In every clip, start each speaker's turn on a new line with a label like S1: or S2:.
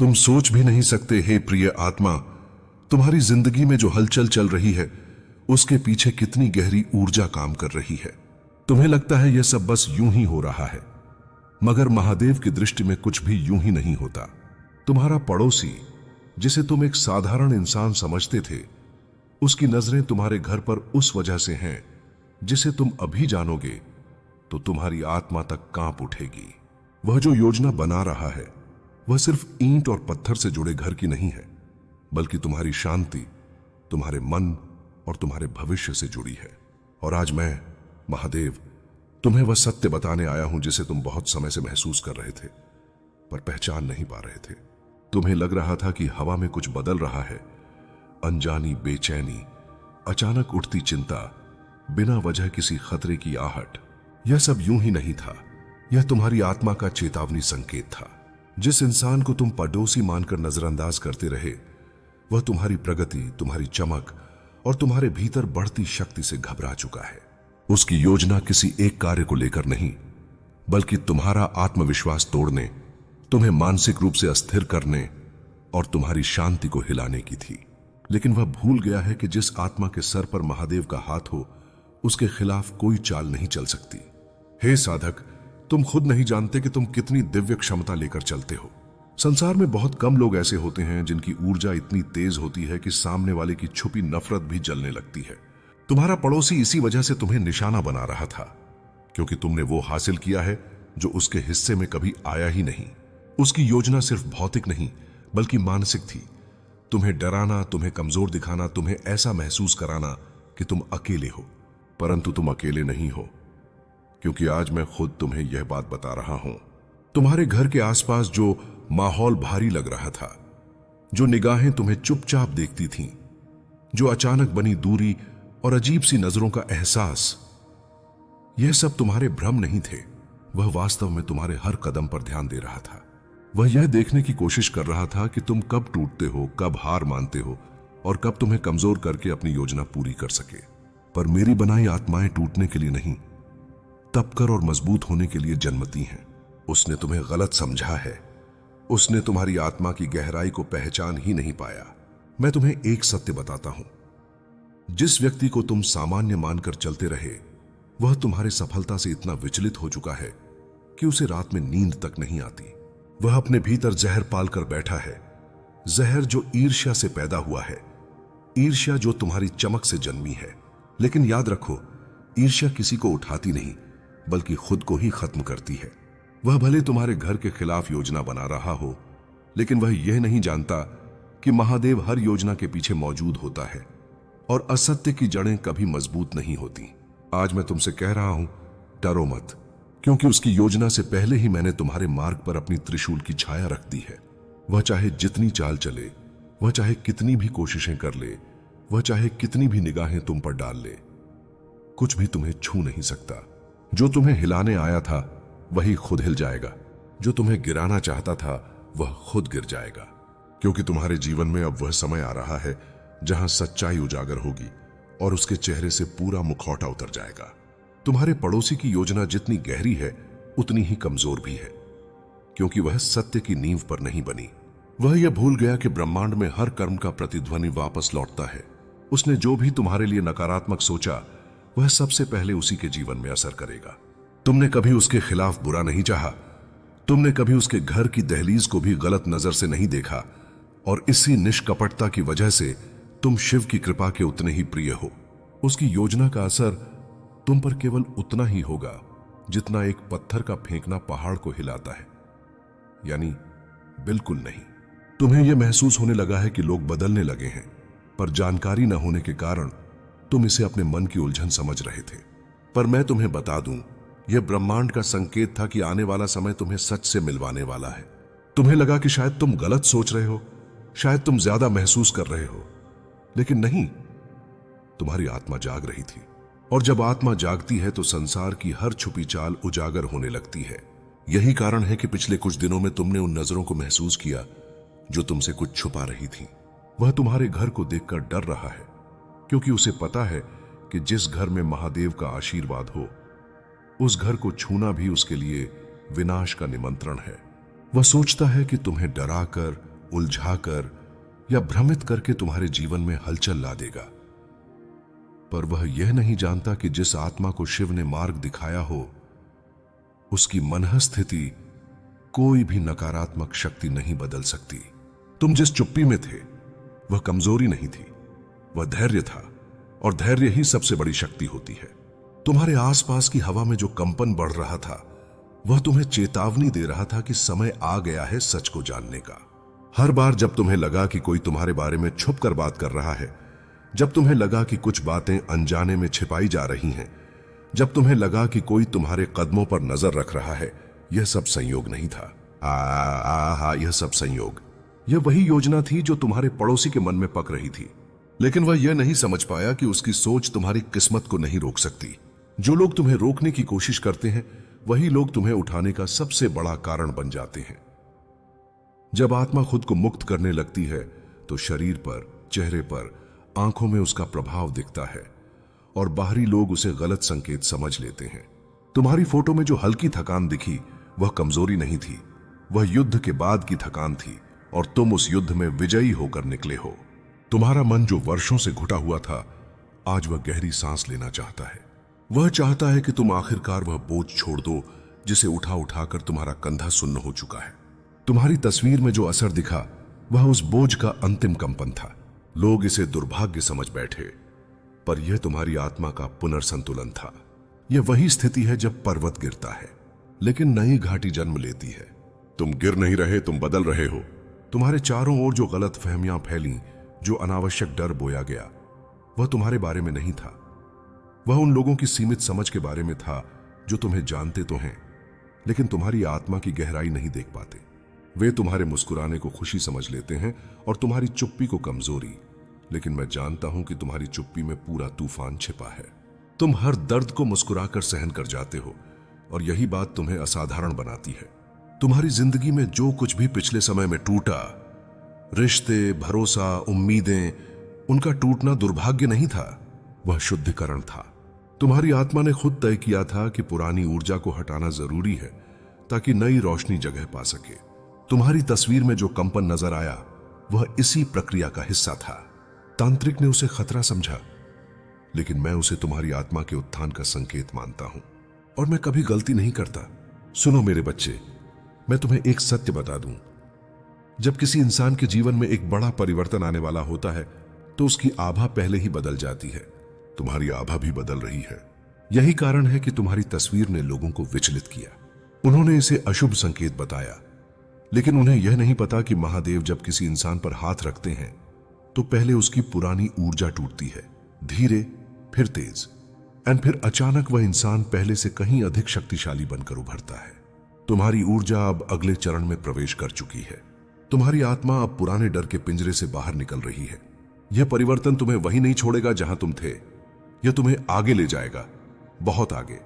S1: तुम सोच भी नहीं सकते हे प्रिय आत्मा, तुम्हारी जिंदगी में जो हलचल चल रही है उसके पीछे कितनी गहरी ऊर्जा काम कर रही है। तुम्हें लगता है यह सब बस यूं ही हो रहा है, मगर महादेव की दृष्टि में कुछ भी यूं ही नहीं होता। तुम्हारा पड़ोसी, जिसे तुम एक साधारण इंसान समझते थे, उसकी नजरें तुम्हारे घर पर उस वजह से हैं जिसे तुम अभी जानोगे तो तुम्हारी आत्मा तक कांप उठेगी। वह जो योजना बना रहा है वह सिर्फ ईंट और पत्थर से जुड़े घर की नहीं है, बल्कि तुम्हारी शांति, तुम्हारे मन और तुम्हारे भविष्य से जुड़ी है। और आज मैं, महादेव, तुम्हें वह सत्य बताने आया हूं जिसे तुम बहुत समय से महसूस कर रहे थे पर पहचान नहीं पा रहे थे। तुम्हें लग रहा था कि हवा में कुछ बदल रहा है, अनजानी बेचैनी, अचानक उठती चिंता, बिना वजह किसी खतरे की आहट। यह सब यूं ही नहीं था, यह तुम्हारी आत्मा का चेतावनी संकेत था। जिस इंसान को तुम पड़ोसी मानकर नजरअंदाज करते रहे, वह तुम्हारी प्रगति, तुम्हारी चमक और तुम्हारे भीतर बढ़ती शक्ति से घबरा चुका है। उसकी योजना किसी एक कार्य को लेकर नहीं, बल्कि तुम्हारा आत्मविश्वास तोड़ने, तुम्हें मानसिक रूप से अस्थिर करने और तुम्हारी शांति को हिलाने की थी। लेकिन वह भूल गया है कि जिस आत्मा के सर पर महादेव का हाथ हो, उसके खिलाफ कोई चाल नहीं चल सकती। हे साधक, तुम खुद नहीं जानते कि तुम कितनी दिव्य क्षमता लेकर चलते हो। संसार में बहुत कम लोग ऐसे होते हैं जिनकी ऊर्जा इतनी तेज होती है कि सामने वाले की छुपी नफरत भी जलने लगती है। तुम्हारा पड़ोसी इसी वजह से तुम्हें निशाना बना रहा था, क्योंकि तुमने वो हासिल किया है जो उसके हिस्से में कभी आया ही नहीं। उसकी योजना सिर्फ भौतिक नहीं बल्कि मानसिक थी। तुम्हें डराना, तुम्हें कमजोर दिखाना, तुम्हें ऐसा महसूस कराना कि तुम अकेले हो। परंतु तुम अकेले नहीं हो, क्योंकि आज मैं खुद तुम्हें यह बात बता रहा हूं। तुम्हारे घर के आसपास जो माहौल भारी लग रहा था, जो निगाहें तुम्हें चुपचाप देखती थीं, जो अचानक बनी दूरी और अजीब सी नजरों का एहसास, यह सब तुम्हारे भ्रम नहीं थे। वह वास्तव में तुम्हारे हर कदम पर ध्यान दे रहा था। वह यह देखने की कोशिश कर रहा था कि तुम कब टूटते हो, कब हार मानते हो और कब तुम्हें कमजोर करके अपनी योजना पूरी कर सके। पर मेरी बनाई आत्माएं टूटने के लिए नहीं, तपकर और मजबूत होने के लिए जन्मती हैं। उसने तुम्हें गलत समझा है, उसने तुम्हारी आत्मा की गहराई को पहचान ही नहीं पाया। मैं तुम्हें एक सत्य बताता हूं, जिस व्यक्ति को तुम सामान्य मानकर चलते रहे, वह तुम्हारी सफलता से इतना विचलित हो चुका है कि उसे रात में नींद तक नहीं आती। वह अपने भीतर जहर पालकर बैठा है, जहर जो ईर्ष्या से पैदा हुआ है, ईर्ष्या जो तुम्हारी चमक से जन्मी है। लेकिन याद रखो, ईर्ष्या किसी को उठाती नहीं बल्कि खुद को ही खत्म करती है। वह भले तुम्हारे घर के खिलाफ योजना बना रहा हो, लेकिन वह यह नहीं जानता कि महादेव हर योजना के पीछे मौजूद होता है और असत्य की जड़ें कभी मजबूत नहीं होती। आज मैं तुमसे कह रहा हूं, डरो मत, क्योंकि उसकी योजना से पहले ही मैंने तुम्हारे मार्ग पर अपनी त्रिशूल की छाया रख दी है। वह चाहे जितनी चाल चले, वह चाहे कितनी भी कोशिशें कर ले, वह चाहे कितनी भी निगाहें तुम पर डाल ले, कुछ भी तुम्हें छू नहीं सकता। जो तुम्हें हिलाने आया था वही खुद हिल जाएगा, जो तुम्हें गिराना चाहता था वह खुद गिर जाएगा। क्योंकि तुम्हारे जीवन में अब वह समय आ रहा है जहां सच्चाई उजागर होगी और उसके चेहरे से पूरा मुखौटा उतर जाएगा। तुम्हारे पड़ोसी की योजना जितनी गहरी है उतनी ही कमजोर भी है, क्योंकि वह सत्य की नींव पर नहीं बनी। वह यह भूल गया कि ब्रह्मांड में हर कर्म का प्रतिध्वनि वापस लौटता है। उसने जो भी तुम्हारे लिए नकारात्मक सोचा, वह सबसे पहले उसी के जीवन में असर करेगा। तुमने कभी उसके खिलाफ बुरा नहीं चाहा, तुमने कभी उसके घर की दहलीज को भी गलत नजर से नहीं देखा, और इसी निष्कपटता की वजह से तुम शिव की कृपा के उतने ही प्रिय हो। उसकी योजना का असर तुम पर केवल उतना ही होगा जितना एक पत्थर का फेंकना पहाड़ को हिलाता है, यानी बिल्कुल नहीं। तुम्हें यह महसूस होने लगा है कि लोग बदलने लगे हैं, पर जानकारी न होने के कारण तुम इसे अपने मन की उलझन समझ रहे थे। पर मैं तुम्हें बता दूं, यह ब्रह्मांड का संकेत था कि आने वाला समय तुम्हें सच से मिलवाने वाला है। तुम्हें लगा कि शायद तुम गलत सोच रहे हो, शायद तुम ज्यादा महसूस कर रहे हो, लेकिन नहीं, तुम्हारी आत्मा जाग रही थी। और जब आत्मा जागती है तो संसार की हर छुपी चाल उजागर होने लगती है। यही कारण है कि पिछले कुछ दिनों में तुमने उन नजरों को महसूस किया जो तुमसे कुछ छुपा रही थी। वह तुम्हारे घर को देखकर डर रहा है, क्योंकि उसे पता है कि जिस घर में महादेव का आशीर्वाद हो, उस घर को छूना भी उसके लिए विनाश का निमंत्रण है। वह सोचता है कि तुम्हें डराकर उलझाकर या भ्रमित करके तुम्हारे जीवन में हलचल ला देगा। पर वह यह नहीं जानता कि जिस आत्मा को शिव ने मार्ग दिखाया हो, उसकी मनः स्थिति कोई भी नकारात्मक शक्ति नहीं बदल सकती। तुम जिस चुप्पी में थे वह कमजोरी नहीं थी, वह धैर्य था, और धैर्य ही सबसे बड़ी शक्ति होती है। तुम्हारे आसपास की हवा में जो कंपन बढ़ रहा था वह तुम्हें चेतावनी दे रहा था कि समय आ गया है सच को जानने का। हर बार जब तुम्हें लगा कि कोई तुम्हारे बारे में छुप कर बात कर रहा है, जब तुम्हें लगा कि कुछ बातें अनजाने में छिपाई जा रही हैं, जब तुम्हें लगा कि कोई तुम्हारे कदमों पर नजर रख रहा है, यह सब संयोग नहीं था। यह सब संयोग, यह वही योजना थी जो तुम्हारे पड़ोसी के मन में पक रही थी। लेकिन वह यह नहीं समझ पाया कि उसकी सोच तुम्हारी किस्मत को नहीं रोक सकती। जो लोग तुम्हें रोकने की कोशिश करते हैं वही लोग तुम्हें उठाने का सबसे बड़ा कारण बन जाते हैं। जब आत्मा खुद को मुक्त करने लगती है तो शरीर पर, चेहरे पर, आंखों में उसका प्रभाव दिखता है और बाहरी लोग उसे गलत संकेत समझ लेते हैं। तुम्हारी फोटो में जो हल्की थकान दिखी वह कमजोरी नहीं थी, वह युद्ध के बाद की थकान थी और तुम उस युद्ध में विजयी होकर निकले हो। तुम्हारा मन जो वर्षों से घुटा हुआ था, आज वह गहरी सांस लेना चाहता है। वह चाहता है कि तुम आखिरकार वह बोझ छोड़ दो जिसे उठा उठाकर तुम्हारा कंधा सुन्न हो चुका है। तुम्हारी तस्वीर में जो असर दिखा वह उस बोझ का अंतिम कंपन था। लोग इसे दुर्भाग्य समझ बैठे, पर यह तुम्हारी आत्मा का पुनर्संतुलन था। यह वही स्थिति है जब पर्वत गिरता है लेकिन नई घाटी जन्म लेती है। तुम गिर नहीं रहे, तुम बदल रहे हो। तुम्हारे चारों ओर जो गलत फहमियां फैली, जो अनावश्यक डर बोया गया, वह तुम्हारे बारे में नहीं था। वह उन लोगों की सीमित समझ के बारे में था जो तुम्हें जानते तो हैं लेकिन तुम्हारी आत्मा की गहराई नहीं देख पाते। वे तुम्हारे मुस्कुराने को खुशी समझ लेते हैं और तुम्हारी चुप्पी को कमजोरी। लेकिन मैं जानता हूं कि तुम्हारी चुप्पी में पूरा तूफान छिपा है। तुम हर दर्द को मुस्कुराकर सहन कर जाते हो और यही बात तुम्हें असाधारण बनाती है। तुम्हारी जिंदगी में जो कुछ भी पिछले समय में टूटा, रिश्ते, भरोसा, उम्मीदें, उनका टूटना दुर्भाग्य नहीं था, वह शुद्धिकरण था। तुम्हारी आत्मा ने खुद तय किया था कि पुरानी ऊर्जा को हटाना जरूरी है ताकि नई रोशनी जगह पा सके। तुम्हारी तस्वीर में जो कंपन नजर आया वह इसी प्रक्रिया का हिस्सा था। तांत्रिक ने उसे खतरा समझा, लेकिन मैं उसे तुम्हारी आत्मा के उत्थान का संकेत मानता हूं और मैं कभी गलती नहीं करता। सुनो मेरे बच्चे, मैं तुम्हें एक सत्य बता दूं। जब किसी इंसान के जीवन में एक बड़ा परिवर्तन आने वाला होता है तो उसकी आभा पहले ही बदल जाती है। तुम्हारी आभा भी बदल रही है। यही कारण है कि तुम्हारी तस्वीर ने लोगों को विचलित किया। उन्होंने इसे अशुभ संकेत बताया, लेकिन उन्हें यह नहीं पता कि महादेव जब किसी इंसान पर हाथ रखते हैं तो पहले उसकी पुरानी ऊर्जा टूटती है, धीरे, फिर तेज, और फिर अचानक वह इंसान पहले से कहीं अधिक शक्तिशाली बनकर उभरता है। तुम्हारी ऊर्जा अब अगले चरण में प्रवेश कर चुकी है। तुम्हारी आत्मा अब पुराने डर के पिंजरे से बाहर निकल रही है। यह परिवर्तन तुम्हें वहीं नहीं छोड़ेगा जहां तुम थे, यह तुम्हें आगे ले जाएगा, बहुत आगे।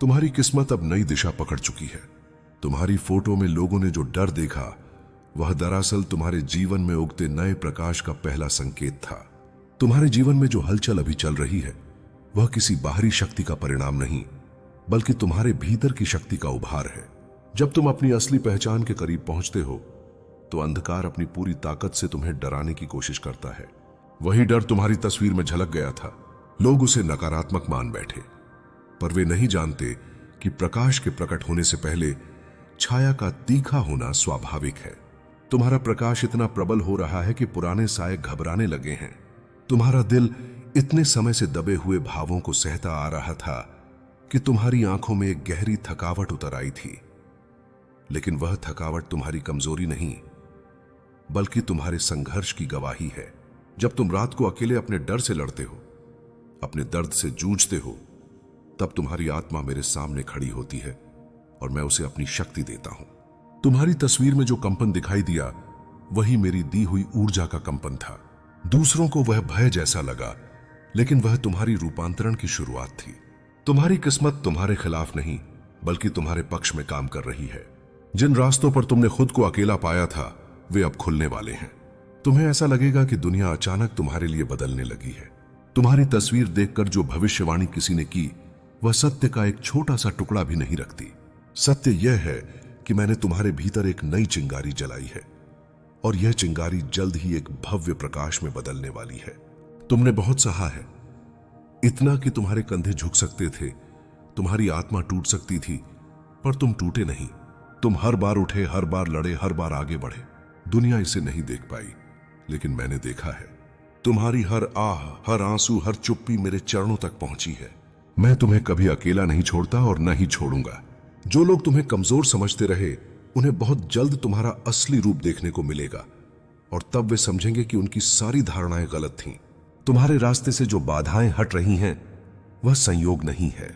S1: तुम्हारी किस्मत अब नई दिशा पकड़ चुकी है। तुम्हारी फोटो में लोगों ने जो डर देखा वह दरअसल तुम्हारे जीवन में उगते नए प्रकाश का पहला संकेत था। तुम्हारे जीवन में जो हलचल अभी चल रही है वह किसी बाहरी शक्ति का परिणाम नहीं, बल्कि तुम्हारे भीतर की शक्ति का उभार है। जब तुम अपनी असली पहचान के करीब पहुंचते हो तो अंधकार अपनी पूरी ताकत से तुम्हें डराने की कोशिश करता है। वही डर तुम्हारी तस्वीर में झलक गया था। लोग उसे नकारात्मक मान बैठे, पर वे नहीं जानते कि प्रकाश के प्रकट होने से पहले छाया का तीखा होना स्वाभाविक है। तुम्हारा प्रकाश इतना प्रबल हो रहा है कि पुराने साए घबराने लगे हैं। तुम्हारा दिल इतने समय से दबे हुए भावों को सहता आ रहा था कि तुम्हारी आंखों में एक गहरी थकावट उतर आई थी। लेकिन वह थकावट तुम्हारी कमजोरी नहीं, बल्कि तुम्हारे संघर्ष की गवाही है। जब तुम रात को अकेले अपने डर से लड़ते हो, अपने दर्द से जूझते हो, तब तुम्हारी आत्मा मेरे सामने खड़ी होती है और मैं उसे अपनी शक्ति देता हूं। तुम्हारी तस्वीर में जो कंपन दिखाई दिया वही मेरी दी हुई ऊर्जा का कंपन था। दूसरों को वह भय जैसा लगा, लेकिन वह तुम्हारी रूपांतरण की शुरुआत थी। तुम्हारी किस्मत तुम्हारे खिलाफ नहीं, बल्कि तुम्हारे पक्ष में काम कर रही है। जिन रास्तों पर तुमने खुद को अकेला पाया था वे अब खुलने वाले हैं। तुम्हें ऐसा लगेगा कि दुनिया अचानक तुम्हारे लिए बदलने लगी है। तुम्हारी तस्वीर देखकर जो भविष्यवाणी किसी ने की वह सत्य का एक छोटा सा टुकड़ा भी नहीं रखती। सत्य यह है कि मैंने तुम्हारे भीतर एक नई चिंगारी जलाई है और यह चिंगारी जल्द ही एक भव्य प्रकाश में बदलने वाली है। तुमने बहुत सहा है, इतना कि तुम्हारे कंधे झुक सकते थे, तुम्हारी आत्मा टूट सकती थी, पर तुम टूटे नहीं। तुम हर बार उठे, हर बार लड़े, हर बार आगे बढ़े। दुनिया इसे नहीं देख पाई, लेकिन मैंने देखा है। तुम्हारी हर आह, हर आंसू, हर चुप्पी मेरे चरणों तक पहुंची है। मैं तुम्हें कभी अकेला नहीं छोड़ता और न ही छोड़ूंगा। जो लोग तुम्हें कमजोर समझते रहे, उन्हें बहुत जल्द तुम्हारा असली रूप देखने को मिलेगा, और तब वे समझेंगे कि उनकी सारी धारणाएं गलत थीं। तुम्हारे रास्ते से जो बाधाएं हट रही हैं, वह संयोग नहीं है,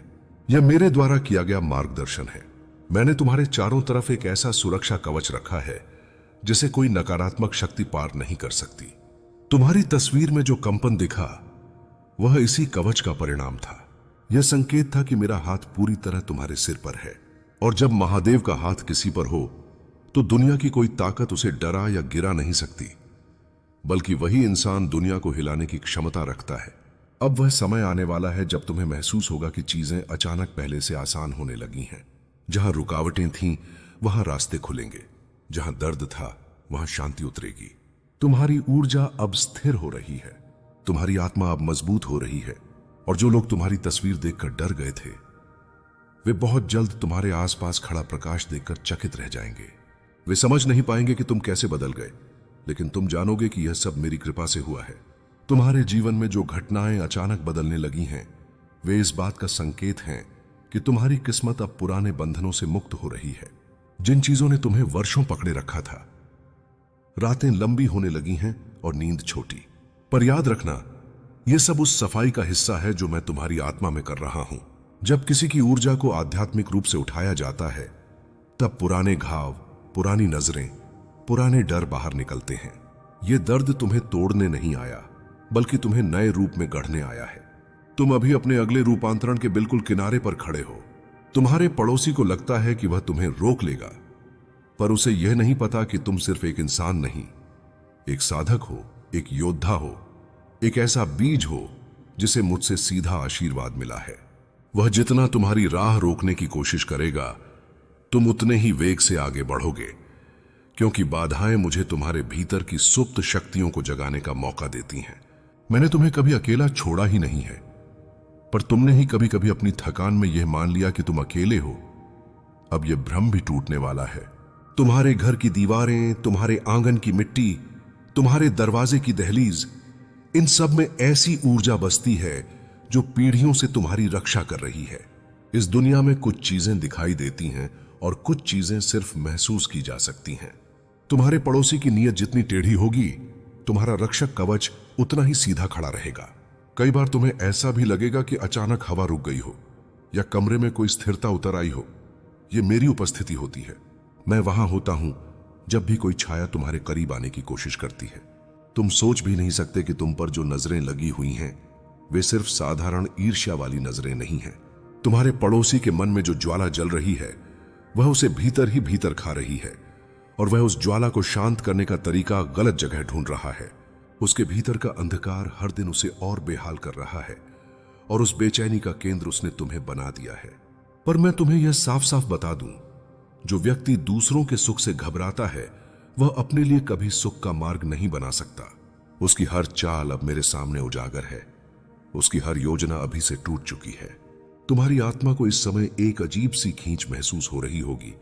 S1: यह मेरे द्वारा किया गया मार्गदर्शन है। मैंने तुम्हारे चारों तरफ एक ऐसा सुरक्षा कवच रखा है जिसे कोई नकारात्मक शक्ति पार नहीं कर सकती। तुम्हारी तस्वीर में जो कंपन दिखा, वह इसी कवच का परिणाम था। यह संकेत था कि मेरा हाथ पूरी तरह तुम्हारे सिर पर है, और जब महादेव का हाथ किसी पर हो तो दुनिया की कोई ताकत उसे डरा या गिरा नहीं सकती, बल्कि वही इंसान दुनिया को हिलाने की क्षमता रखता है। अब वह समय आने वाला है जब तुम्हें महसूस होगा कि चीजें अचानक पहले से आसान होने लगी हैं। जहां रुकावटें थीं, वहां रास्ते खुलेंगे। जहां दर्द था, वहां शांति उतरेगी। तुम्हारी ऊर्जा अब स्थिर हो रही है, तुम्हारी आत्मा अब मजबूत हो रही है, और जो लोग तुम्हारी तस्वीर देखकर डर गए थे, वे बहुत जल्द तुम्हारे आसपास खड़ा प्रकाश देखकर चकित रह जाएंगे। वे समझ नहीं पाएंगे कि तुम कैसे बदल गए, लेकिन तुम जानोगे कि यह सब मेरी कृपा से हुआ है। तुम्हारे जीवन में जो घटनाएं अचानक बदलने लगी हैं, वे इस बात का संकेत हैं कि तुम्हारी किस्मत अब पुराने बंधनों से मुक्त हो रही है। जिन चीजों ने तुम्हें वर्षों पकड़े रखा था, रातें लंबी होने लगी हैं और नींद छोटी। पर याद रखना, यह सब उस सफाई का हिस्सा है जो मैं तुम्हारी आत्मा में कर रहा हूं। जब किसी की ऊर्जा को आध्यात्मिक रूप से उठाया जाता है, तब पुराने घाव, पुरानी नजरें, पुराने डर बाहर निकलते हैं। यह दर्द तुम्हें तोड़ने नहीं आया, बल्कि तुम्हें नए रूप में गढ़ने आया है। तुम अभी अपने अगले रूपांतरण के बिल्कुल किनारे पर खड़े हो। तुम्हारे पड़ोसी को लगता है कि वह तुम्हें रोक लेगा, पर उसे यह नहीं पता कि तुम सिर्फ एक इंसान नहीं, एक साधक हो, एक योद्धा हो, एक ऐसा बीज हो जिसे मुझसे सीधा आशीर्वाद मिला है। वह जितना तुम्हारी राह रोकने की कोशिश करेगा, तुम उतने ही वेग से आगे बढ़ोगे, क्योंकि बाधाएं मुझे तुम्हारे भीतर की सुप्त शक्तियों को जगाने का मौका देती हैं। मैंने तुम्हें कभी अकेला छोड़ा ही नहीं है, पर तुमने ही कभी कभी अपनी थकान में यह मान लिया कि तुम अकेले हो। अब यह भ्रम भी टूटने वाला है। तुम्हारे घर की दीवारें, तुम्हारे आंगन की मिट्टी, तुम्हारे दरवाजे की दहलीज, इन सब में ऐसी ऊर्जा बसती है जो पीढ़ियों से तुम्हारी रक्षा कर रही है। इस दुनिया में कुछ चीजें दिखाई देती हैं और कुछ चीजें सिर्फ महसूस की जा सकती हैं। तुम्हारे पड़ोसी की नीयत जितनी टेढ़ी होगी, तुम्हारा रक्षक कवच उतना ही सीधा खड़ा रहेगा। कई बार तुम्हें ऐसा भी लगेगा कि अचानक हवा रुक गई हो या कमरे में कोई स्थिरता उतर आई हो। यह मेरी उपस्थिति होती है। मैं वहां होता हूं जब भी कोई छाया तुम्हारे करीब आने की कोशिश करती है। तुम सोच भी नहीं सकते कि तुम पर जो नजरें लगी हुई हैं, वे सिर्फ साधारण ईर्ष्या वाली नजरें नहीं हैं। तुम्हारे पड़ोसी के मन में जो ज्वाला जल रही है, वह उसे भीतर ही भीतर खा रही है, और वह उस ज्वाला को शांत करने का तरीका गलत जगह ढूंढ रहा है। उसके भीतर का अंधकार हर दिन उसे और बेहाल कर रहा है, और उस बेचैनी का केंद्र उसने तुम्हें बना दिया है। पर मैं तुम्हें यह साफ साफ बता दूं, जो व्यक्ति दूसरों के सुख से घबराता है, वह अपने लिए कभी सुख का मार्ग नहीं बना सकता। उसकी हर चाल अब मेरे सामने उजागर है, उसकी हर योजना अभी से टूट चुकी है। तुम्हारी आत्मा को इस समय एक अजीब सी खींच महसूस हो रही होगी,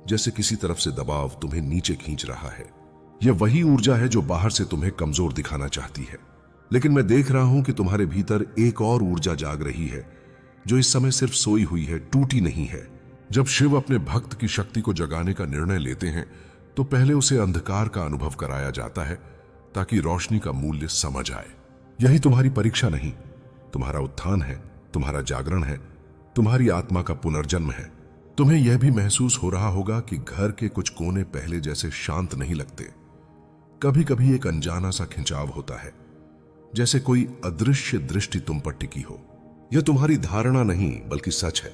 S1: जैसे किसी तरफ से दबाव तुम्हें नीचे खींच रहा है। यह वही ऊर्जा है जो बाहर से तुम्हें कमजोर दिखाना चाहती है, लेकिन मैं देख रहा हूं कि तुम्हारे भीतर एक और ऊर्जा जाग रही है, जो इस समय सिर्फ सोई हुई है, टूटी नहीं है। जब शिव अपने भक्त की शक्ति को जगाने का निर्णय लेते हैं, तो पहले उसे अंधकार का अनुभव कराया जाता है, ताकि रोशनी का मूल्य समझ आए। यही तुम्हारी परीक्षा नहीं, तुम्हारा उत्थान है, तुम्हारा जागरण है, तुम्हारी आत्मा का पुनर्जन्म है। तुम्हें यह भी महसूस हो रहा होगा कि घर के कुछ कोने पहले जैसे शांत नहीं लगते। कभी कभी एक अनजाना सा खिंचाव होता है, जैसे कोई अदृश्य दृष्टि तुम पर टिकी हो। यह तुम्हारी धारणा नहीं, बल्कि सच है।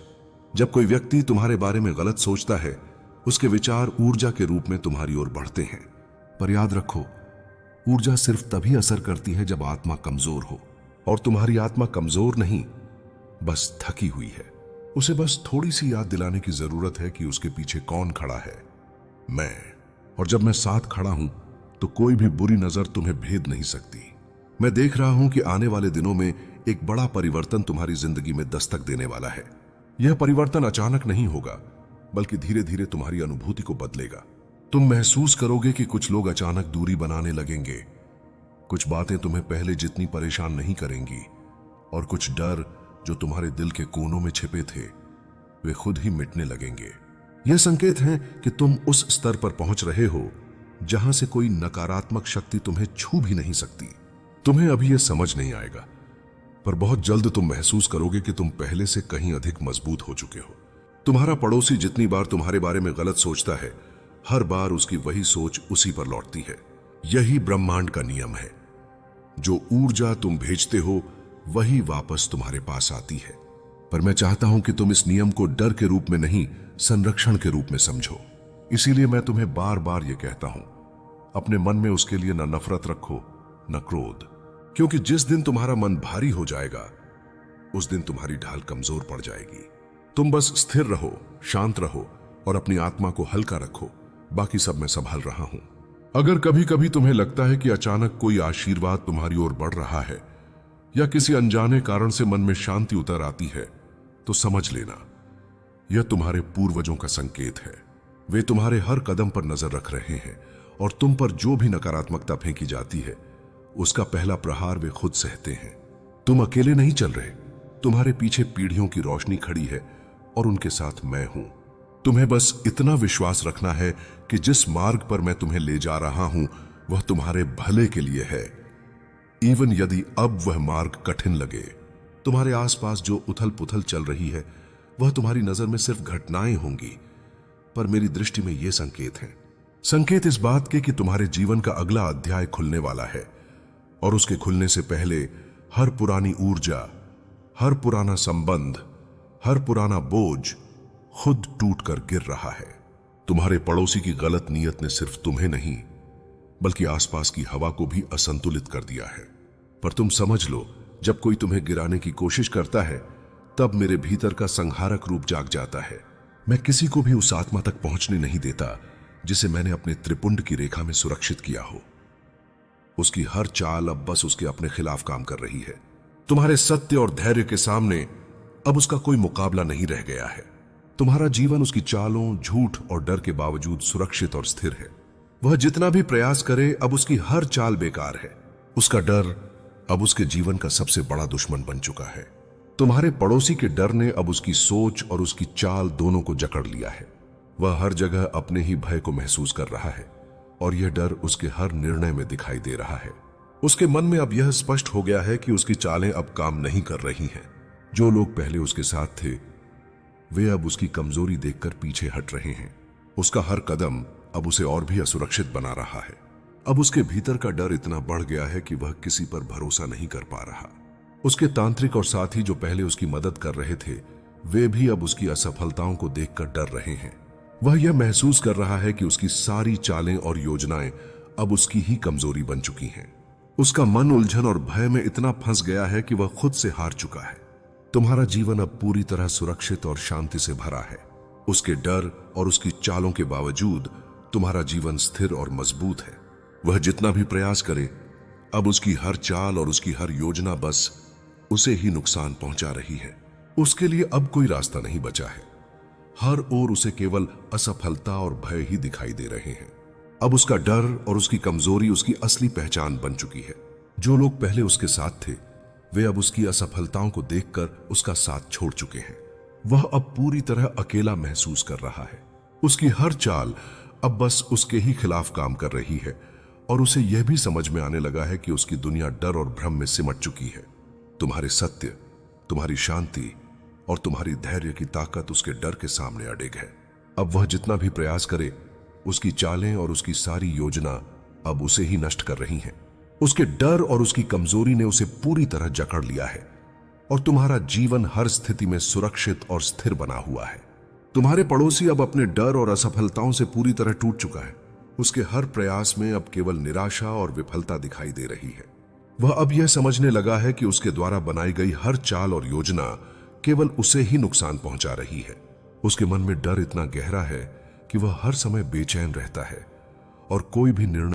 S1: जब कोई व्यक्ति तुम्हारे बारे में गलत सोचता है, उसके विचार ऊर्जा के रूप में तुम्हारी ओर बढ़ते हैं। पर याद रखो, ऊर्जा सिर्फ तभी असर करती है जब आत्मा कमजोर हो, और तुम्हारी आत्मा कमजोर नहीं, बस थकी हुई है। उसे बस थोड़ी सी याद दिलाने की जरूरत है कि उसके पीछे कौन खड़ा है। मैं। और जब मैं साथ खड़ा हूं, तो कोई भी बुरी नजर तुम्हें भेद नहीं सकती। मैं देख रहा हूं कि आने वाले दिनों में एक बड़ा परिवर्तन तुम्हारी जिंदगी में दस्तक देने वाला है। यह परिवर्तन अचानक नहीं होगा, बल्कि धीरे धीरे तुम्हारी अनुभूति को बदलेगा। तुम महसूस करोगे कि कुछ लोग अचानक दूरी बनाने लगेंगे, कुछ बातें तुम्हें पहले जितनी परेशान नहीं करेंगी, और कुछ डर जो तुम्हारे दिल के कोनों में छिपे थे वे खुद ही मिटने लगेंगे। यह संकेत है कि तुम उस स्तर पर पहुंच रहे हो जहां से कोई नकारात्मक शक्ति तुम्हें छू भी नहीं सकती। तुम्हें अभी यह समझ नहीं आएगा, पर बहुत जल्द तुम महसूस करोगे कि तुम पहले से कहीं अधिक मजबूत हो चुके हो। तुम्हारा पड़ोसी जितनी बार तुम्हारे बारे में गलत सोचता है, हर बार उसकी वही सोच उसी पर लौटती है। यही ब्रह्मांड का नियम है। जो ऊर्जा तुम भेजते हो वही वापस तुम्हारे पास आती है। पर मैं चाहता हूं कि तुम इस नियम को डर के रूप में नहीं, संरक्षण के रूप में समझो। इसीलिए मैं तुम्हें बार बार यह कहता हूं, अपने मन में उसके लिए न नफरत रखो न क्रोध, क्योंकि जिस दिन तुम्हारा मन भारी हो जाएगा उस दिन तुम्हारी ढाल कमजोर पड़ जाएगी। तुम बस स्थिर रहो, शांत रहो और अपनी आत्मा को हल्का रखो। बाकी सब मैं संभाल रहा हूं। अगर कभी कभी तुम्हें लगता है कि अचानक कोई आशीर्वाद तुम्हारी ओर बढ़ रहा है या किसी अनजाने कारण से मन में शांति उतर आती है, तो समझ लेना यह तुम्हारे पूर्वजों का संकेत है। वे तुम्हारे हर कदम पर नजर रख रहे हैं और तुम पर जो भी नकारात्मकता फेंकी जाती है उसका पहला प्रहार वे खुद सहते हैं। तुम अकेले नहीं चल रहे, तुम्हारे पीछे पीढ़ियों की रोशनी खड़ी है और उनके साथ मैं हूं। तुम्हें बस इतना विश्वास रखना है कि जिस मार्ग पर मैं तुम्हें ले जा रहा हूं वह तुम्हारे भले के लिए है। इवन यदि अब वह मार्ग कठिन लगे, तुम्हारे आसपास जो उथल पुथल चल रही है वह तुम्हारी नजर में सिर्फ घटनाएं होंगी, पर मेरी दृष्टि में यह संकेत है। संकेत इस बात के कि तुम्हारे जीवन का अगला अध्याय खुलने वाला है, और उसके खुलने से पहले हर पुरानी ऊर्जा, हर पुराना संबंध, हर पुराना बोझ खुद टूट कर गिर रहा है। तुम्हारे पड़ोसी की गलत नीयत ने सिर्फ तुम्हें नहीं बल्कि आसपास की हवा को भी असंतुलित कर दिया है। पर तुम समझ लो, जब कोई तुम्हें गिराने की कोशिश करता है तब मेरे भीतर का संहारक रूप जाग जाता है। मैं किसी को भी उस आत्मा तक पहुंचने नहीं देता जिसे मैंने अपने त्रिपुंड की रेखा में सुरक्षित किया हो। उसकी हर चाल अब बस उसके अपने खिलाफ काम कर रही है। तुम्हारे सत्य और धैर्य के सामने अब उसका कोई मुकाबला नहीं रह गया है। तुम्हारा जीवन उसकी चालों, झूठ और डर के बावजूद सुरक्षित और स्थिर है। वह जितना भी प्रयास करे अब उसकी हर चाल बेकार है। उसका डर अब उसके जीवन का सबसे बड़ा दुश्मन बन चुका है। तुम्हारे पड़ोसी के डर ने अब उसकी सोच और उसकी चाल दोनों को जकड़ लिया है। वह हर जगह अपने ही भय को महसूस कर रहा है और यह डर उसके हर निर्णय में दिखाई दे रहा है। उसके मन में अब यह स्पष्ट हो गया है कि उसकी चालें अब काम नहीं कर रही हैं। जो लोग पहले उसके साथ थे वे अब उसकी कमजोरी देखकर पीछे हट रहे हैं। उसका हर कदम अब उसे और भी असुरक्षित बना रहा है। अब उसके भीतर का डर इतना बढ़ गया है कि वह किसी पर भरोसा नहीं कर पा रहा। उसके तांत्रिक और साथी जो पहले उसकी मदद कर रहे थे वे भी अब उसकी असफलताओं को देखकर डर रहे हैं। वह यह महसूस कर रहा है कि उसकी सारी चालें और योजनाएं अब उसकी ही कमजोरी बन चुकी हैं। उसका मन उलझन और भय में इतना फंस गया है कि वह खुद से हार चुका है। तुम्हारा जीवन अब पूरी तरह सुरक्षित और शांति से भरा है। उसके डर और उसकी चालों के बावजूद तुम्हारा जीवन स्थिर और मजबूत है। वह जितना भी प्रयास करे अब उसकी हर चाल और उसकी हर योजना बस उसे ही नुकसान पहुंचा रही है। उसके लिए अब कोई रास्ता नहीं बचा है। हर ओर उसे केवल असफलता और भय ही दिखाई दे रहे हैं। अब उसका डर और उसकी कमजोरी उसकी असली पहचान बन चुकी है। जो लोग पहले उसके साथ थे वे अब उसकी असफलताओं को देखकर उसका साथ छोड़ चुके हैं। वह अब पूरी तरह अकेला महसूस कर रहा है। उसकी हर चाल अब बस उसके ही खिलाफ काम कर रही है और उसे यह भी समझ में आने लगा है कि उसकी दुनिया डर और भ्रम में सिमट चुकी है। तुम्हारे सत्य, तुम्हारी शांति और तुम्हारी धैर्य की ताकत उसके डर के सामने अडिग है। अब वह जितना भी प्रयास करे उसकी चालें और उसकी सारी योजना अब उसे ही नष्ट कर रही हैं। उसके डर और उसकी कमजोरी ने उसे पूरी तरह जकड़ लिया है और तुम्हारा जीवन हर स्थिति में सुरक्षित और स्थिर बना हुआ है। तुम्हारे पड़ोसी अब अपने डर और असफलताओं से पूरी तरह टूट चुका है। उसके हर प्रयास में अब केवल निराशा और विफलता दिखाई दे रही है। वह अब यह समझने लगा है कि उसके द्वारा बनाई गई हर चाल और योजना केवल उसे ही नुकसान पहुंचा रही है। उसके मन में डर इतना गहरा है कि वह हर समय बेचैन रहता है और कोई भी निर्णय